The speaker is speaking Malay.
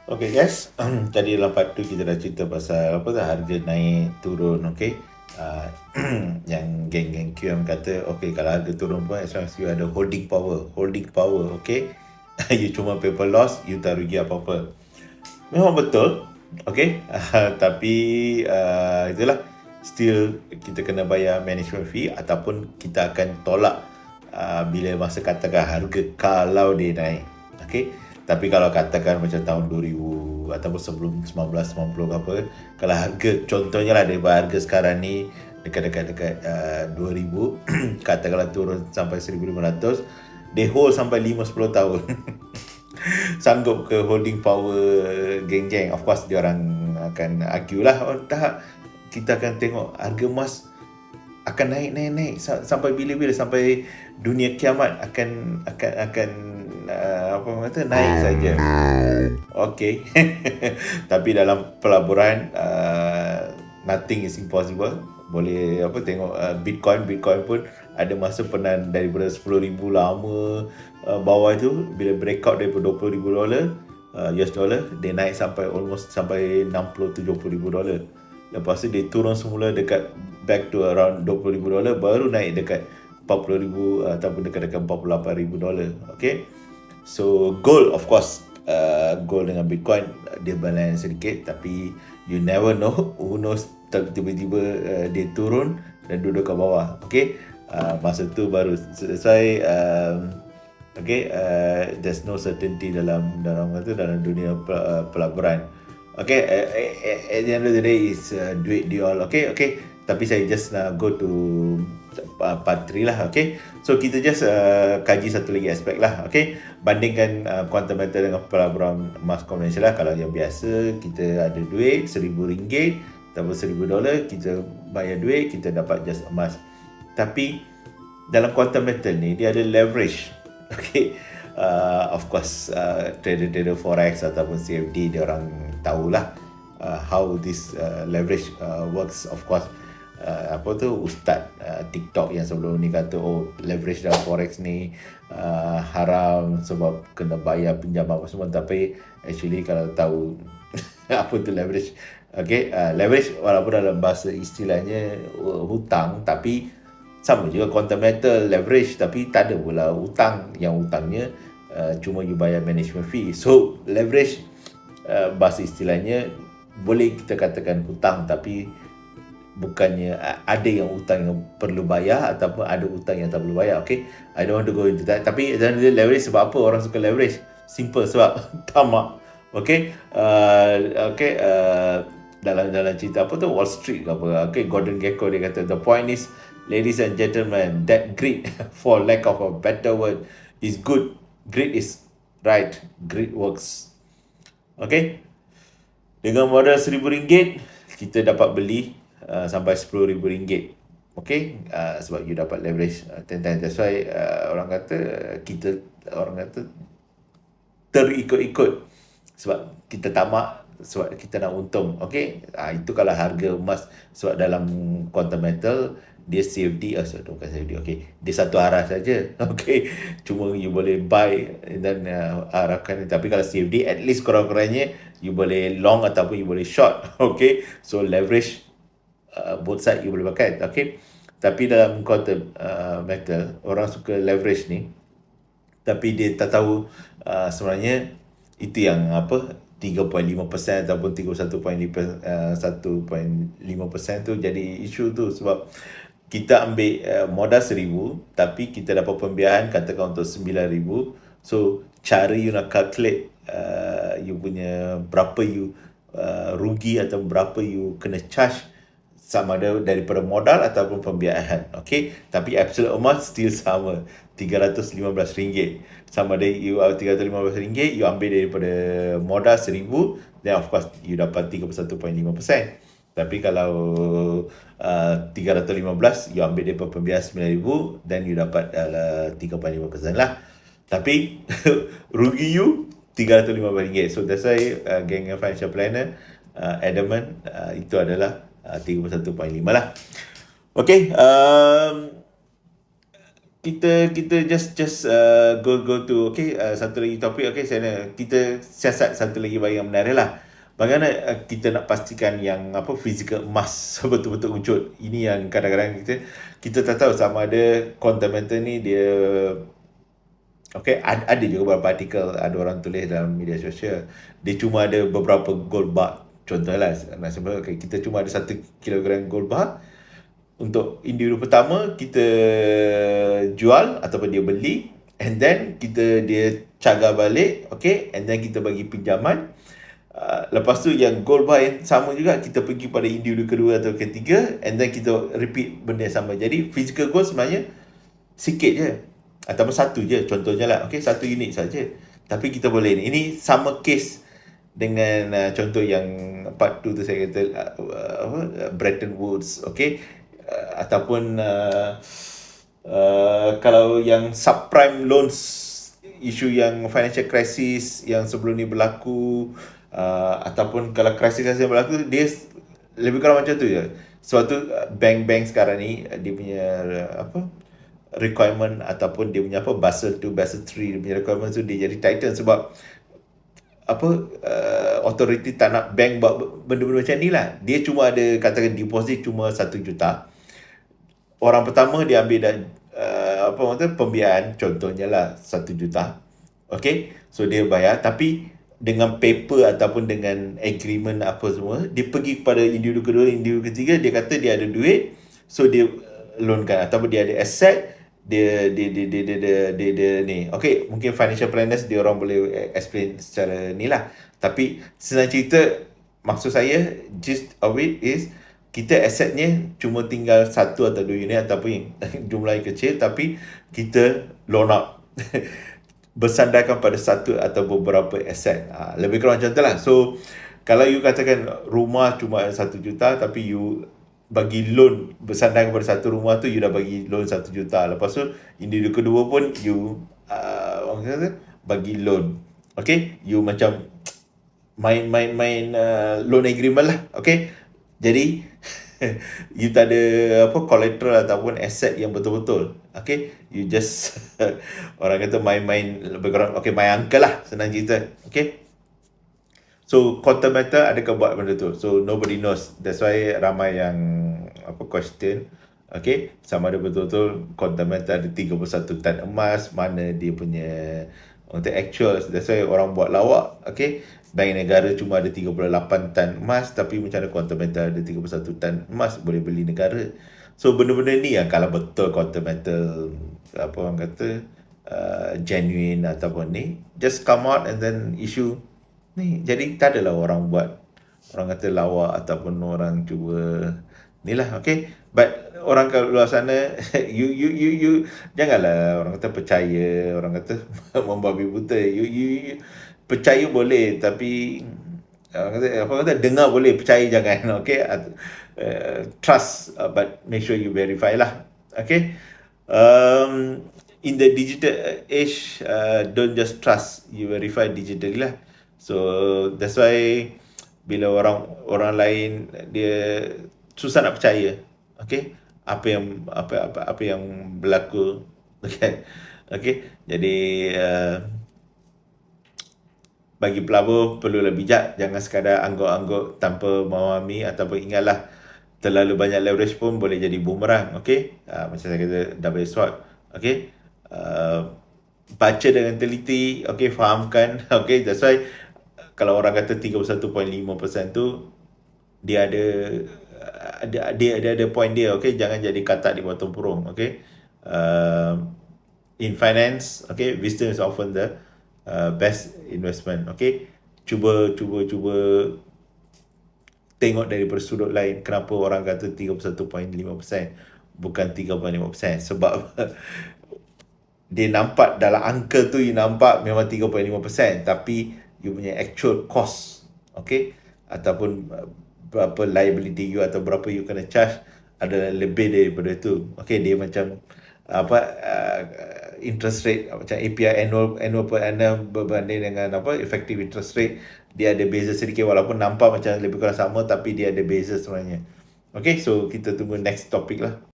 Okay guys, tadi dalam part tu kita dah cerita pasal apa tu harga naik turun, okay. Uh, yang geng-geng QM kata okay, kalau harga turun pun as long as you ada holding power, okay. You cuma paper loss, you tak rugi apa-apa. Memang betul, okay. Tapi itulah, still kita kena bayar management fee ataupun kita akan tolak bila masa katakan harga kalau dia naik, okay. Tapi kalau katakan macam tahun 2000 ataupun sebelum 1990 ke apa, kalau harga contohnya lah daripada harga sekarang ni dekat-dekat 2000, katakanlah turun sampai 1500, they hold sampai 5-10 tahun. Sanggup ke holding power geng-geng? Of course dia orang akan argue lah, oh tak, kita akan tengok harga emas akan naik sampai bila-bila, sampai dunia kiamat akan apa orang kata, naik saja. Okay. Tapi dalam pelaburan nothing is impossible. Boleh apa, tengok Bitcoin pun ada masa pernah daripada 10,000 lama bawah tu, bila breakout daripada $20,000 US dollar, dia naik sampai almost sampai 60-70,000 dolar. Lepas tu dia turun semula dekat back to around $20,000, baru naik dekat 40,000 ataupun dekat-dekat 48,000 dolar. Okay. So gold, of course, gold dengan Bitcoin dia balance sedikit, tapi you never know, who knows, tiba-tiba dia turun dan duduk kat bawah. Okay. Masa tu baru selesai. Okay, there's no certainty dalam dunia pelaburan. Okay, at the end of the day is duit dia all. Okay. Tapi saya just go to part 3 lah. Okay, so kita just kaji satu lagi aspek lah. Okay, bandingkan quantum metal dengan pelaburan emas konvensional. Kalau yang biasa kita ada duit RM1,000 ataupun $1,000, kita bayar duit, kita dapat just emas. Tapi dalam quantum metal ni dia ada leverage. Okay, of course trader-trader forex ataupun CFD dia orang tahulah how this leverage works. Of course apa tu, ustaz TikTok yang sebelum ni kata oh leverage dalam forex ni haram sebab kena bayar pinjam apa semua. Tapi actually kalau tahu apa tu leverage, okay, leverage walaupun dalam bahasa istilahnya hutang, tapi sama juga quantum metal leverage, tapi tak ada pula hutang. Yang hutangnya cuma you bayar management fee. So leverage bahasa istilahnya boleh kita katakan hutang, tapi bukannya ada yang hutang yang perlu bayar ataupun ada hutang yang tak perlu bayar. Okay, I don't want to go into that. Tapi leverage, sebab apa orang suka leverage? Simple, sebab tamak. Okay, dalam cerita apa tu, Wall Street ke apa, okay, Gordon Gekko dia kata, the point is, ladies and gentlemen, that greed for lack of a better word is good. Greed is right, greed works. Okay, dengan modal RM1,000 kita dapat beli sampai RM10,000. Okay, sebab you dapat leverage 10 times. That's why orang kata terikut-ikut, sebab kita tamak, sebab kita nak untung. Okay, itu kalau harga emas. Sebab dalam quantum metal dia CFD, bukan CFD, okay, dia satu arah saja. Okay, cuma you boleh buy dan arahkan. Tapi kalau CFD, at least kurang-kurangnya you boleh long ataupun you boleh short. Okay, so leverage both side you boleh pakai. Okay, tapi dalam quantum metal orang suka leverage ni, tapi dia tak tahu sebenarnya itu yang apa, 3.5% ataupun 31.5% tu jadi isu tu. Sebab kita ambil modal 1,000 tapi kita dapat pembiayaan katakan untuk 9,000. So cara you nak calculate you punya berapa you rugi atau berapa you kena charge, sama ada daripada modal ataupun pembiayaan. Okay, tapi absolute amount still sama, RM315. Sama ada you RM315, you ambil daripada modal 1,000, then of course you dapat 31.5%. Tapi kalau 315, you ambil daripada pembiayaan 9,000, then you dapat 3.5% lah. Tapi rugi you RM315. So that's why geng financial planner adamant itu adalah 31.5 lah. Okay, kita just go to satu lagi topik. Kita siasat satu lagi bagi yang menarik lah. Bagaimana kita nak pastikan yang physical emas betul-betul wujud. Ini yang kadang-kadang kita tak tahu sama ada quantum meter ni dia ada juga beberapa artikel ada orang tulis dalam media sosial. Dia cuma ada beberapa gold bar. Contohlah kita cuma ada 1 kilogram gold bar. Untuk individu pertama kita jual ataupun dia beli, and then dia cagar balik, and then kita bagi pinjaman. Lepas tu yang gold bar yang sama juga kita pergi pada individu kedua atau ketiga, and then kita repeat benda yang sama. Jadi physical gold sebenarnya sikit je ataupun satu je, contohnya lah, satu unit saja. Tapi kita boleh ini sama case dengan contoh yang part 2 tu saya kata Bretton Woods, ataupun kalau yang subprime loans, isu yang financial crisis yang sebelum ni berlaku, ataupun kalau krisis yang berlaku, dia lebih kurang macam tu je. Sebab tu bank-bank sekarang ni dia punya requirement ataupun dia punya Basel 2, Basel 3 dia punya requirement tu dia jadi tighten sebab authority tak nak bank buat benda-benda macam ni lah. Dia cuma ada katakan deposit cuma 1 juta. Orang pertama dia ambil dah pembiayaan contohnya lah 1 juta. So dia bayar, tapi dengan paper ataupun dengan agreement apa semua, dia pergi kepada individu kedua, individu ketiga, dia kata dia ada duit, so dia loankan, ataupun dia ada asset, dia ni. Mungkin financial planners dia orang boleh explain secara ni lah. Tapi senang cerita, maksud saya gist of it is kita asetnya cuma tinggal 1 atau 2 unit ataupun jumlah yang kecil, tapi kita loan out bersandarkan pada satu atau beberapa aset. Lebih kurang macam tu lah. So kalau you katakan rumah cuma 1 juta, tapi you bagi loan bersandarkan pada satu rumah tu, you dah bagi loan 1 juta. Lepas tu individu kedua pun you bagi loan. You macam main loan agreement lah. Jadi you tak ada collateral ataupun asset yang betul-betul. You just orang kata main lebih kurang main angka lah, senang cerita. So quantum meter adakah buat benda tu? So nobody knows. That's why ramai yang question, sama ada betul-betul quantum meter ada 31 tan emas, mana dia punya actual. That's why orang buat lawak. Bank negara cuma ada 38 tan emas, tapi macam mana quantum meter ada 31 tan emas boleh beli negara. So benda-benda ni yang kalau betul quantum meter orang kata genuine ataupun ni, just come out and then issue ni. Jadi tak adalah orang buat, orang kata lawak ataupun orang cuba ni lah. But orang kat luar sana you janganlah orang kata percaya, orang kata membabi buta. You percaya boleh, tapi dengar boleh, percaya jangan. Trust, but make sure you verify lah. In the digital age, don't just trust, you verify digitally lah. So that's why bila orang lain dia susah nak percaya apa yang berlaku. Jadi bagi pelabur perlulah bijak, jangan sekadar angguk-angguk tanpa memahami, ataupun ingatlah terlalu banyak leverage pun boleh jadi boomerang. Macam saya kata double sword. Baca dengan teliti, fahamkan. That's why kalau orang kata 31.5% tu dia ada point dia. Jangan jadi katak di bawah tempurung. In finance, wisdom is often the best investment. Cuba tengok dari sudut lain, kenapa orang kata 31.5% bukan 3.5%. Sebab dia nampak dalam angka tu, you nampak memang 3.5%, tapi you punya actual cost, ataupun berapa liability you atau berapa you kena charge adalah lebih daripada tu. Dia macam interest rate, macam APR annual per annum berbanding dengan effective interest rate, dia ada beza sedikit, walaupun nampak macam lebih kurang sama, tapi dia ada beza sebenarnya. So kita tunggu next topic lah.